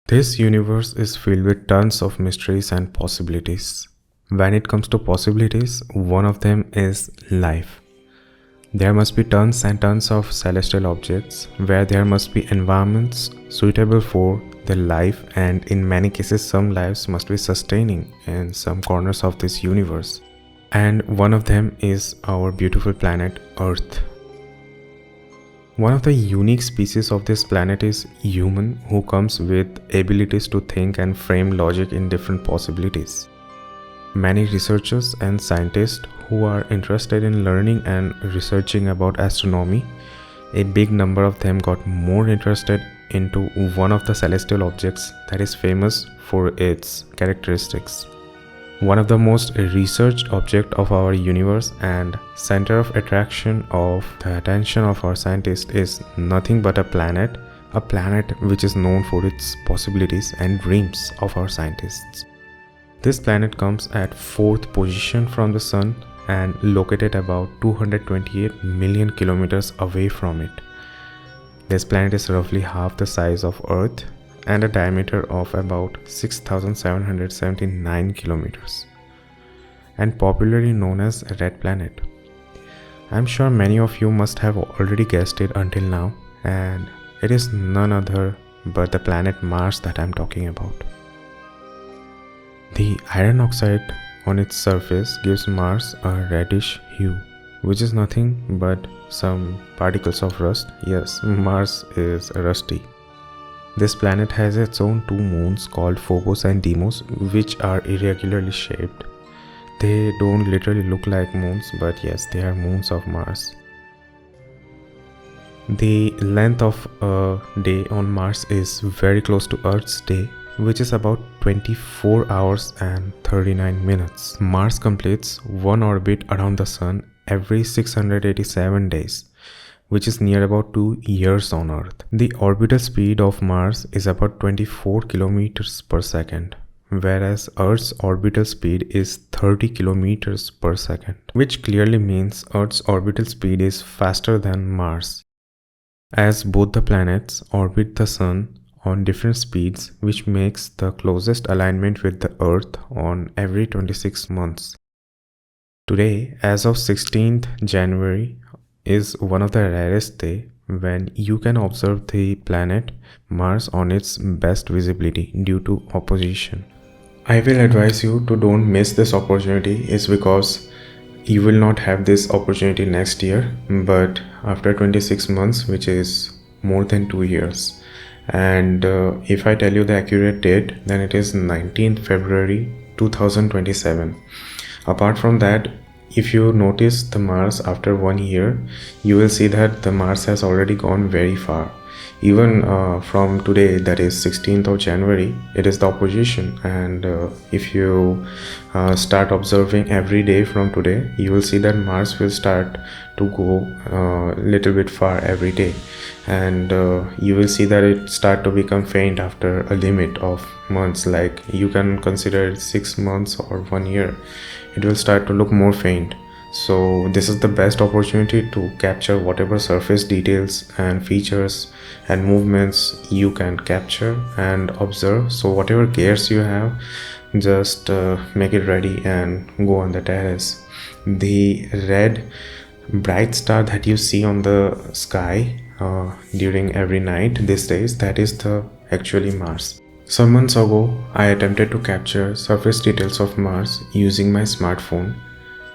This universe is filled with tons of mysteries and possibilities. When it comes to possibilities, one of them is life. There must be tons and tons of celestial objects where there must be environments suitable for the life, and in many cases some lives must be sustaining in some corners of this universe. And one of them is our beautiful planet Earth. One of the unique species of this planet is human, who comes with abilities to think and frame logic in different possibilities. Many researchers and scientists who are interested in learning and researching about astronomy, a big number of them got more interested into one of the celestial objects that is famous for its characteristics. One of the most researched object of our universe and center of attraction of the attention of our scientists is nothing but a planet which is known for its possibilities and dreams of our scientists. This planet comes at 4th position from the Sun and located about 228 million kilometers away from it. This planet is roughly half the size of Earth and a diameter of about 6,779 kilometers, and popularly known as Red Planet. I'm sure many of you must have already guessed it until now, and it is none other but the planet Mars that I'm talking about. The iron oxide on its surface gives Mars a reddish hue, which is nothing but some particles of rust. Yes, Mars is rusty. This planet has its own 2 moons called Phobos and Deimos, which are irregularly shaped. They don't literally look like moons, but yes, they are moons of Mars. The length of a day on Mars is very close to Earth's day, which is about 24 hours and 39 minutes. Mars completes one orbit around the Sun every 687 days. Which is near about 2 years on Earth. The orbital speed of Mars is about 24 kilometers per second, whereas Earth's orbital speed is 30 kilometers per second, which clearly means Earth's orbital speed is faster than Mars. As both the planets orbit the Sun on different speeds, which makes the closest alignment with the Earth on every 26 months. Today, as of 16th January, is one of the rarest days when you can observe the planet Mars on its best visibility due to opposition. I will advise you to don't miss this opportunity, is because you will not have this opportunity next year, but after 26 months, which is more than 2 years. And if I tell you the accurate date, then it is 19th February 2027. Apart from that, if you notice the Mars after 1 year, you will see that the Mars has already gone very far. Even from today, that is 16th of January, it is the opposition, and if you start observing every day from today, you will see that Mars will start to go a little bit far every day, and you will see that it start to become faint after a limit of months, like you can consider it 6 months or 1 year. It will start to look more faint. So this is the best opportunity to capture whatever surface details and features and movements you can capture and observe. So whatever gears you have, just make it ready and go on the terrace. The red bright star that you see on the sky during every night these days, that is the actually Mars. Some months ago, I attempted to capture surface details of Mars using my smartphone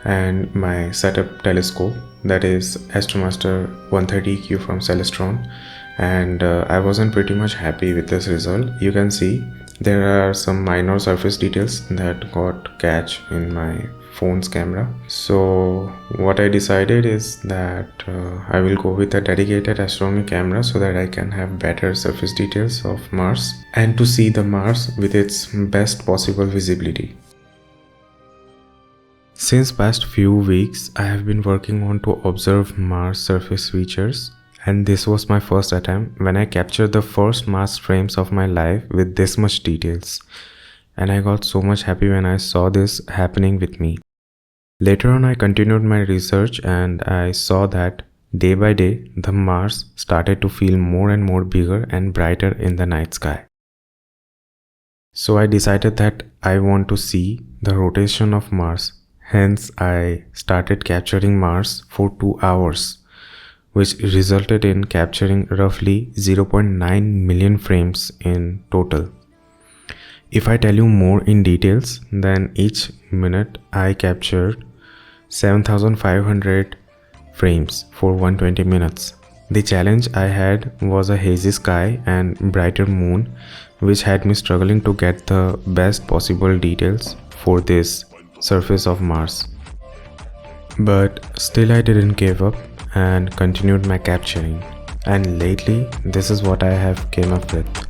and my setup telescope, that is Astromaster 130EQ from Celestron, and I wasn't pretty much happy with this result. You can see there are some minor surface details that got catch in my phone's camera. So what I decided is that I will go with a dedicated astronomy camera so that I can have better surface details of Mars and to see the Mars with its best possible visibility. Since past few weeks, I have been working on to observe Mars surface features, and this was my first attempt when I captured the first Mars frames of my life with this much details, and I got so much happy when I saw this happening with me. Later on, I continued my research and I saw that day by day, the Mars started to feel more and more bigger and brighter in the night sky. So I decided that I want to see the rotation of Mars. Hence, I started capturing Mars for 2 hours, which resulted in capturing roughly 0.9 million frames in total. If I tell you more in details, then each minute I captured 7,500 frames for 120 minutes. The challenge I had was a hazy sky and brighter moon, which had me struggling to get the best possible details for this surface of Mars. But still I didn't give up and continued my capturing. And lately, this is what I have came up with.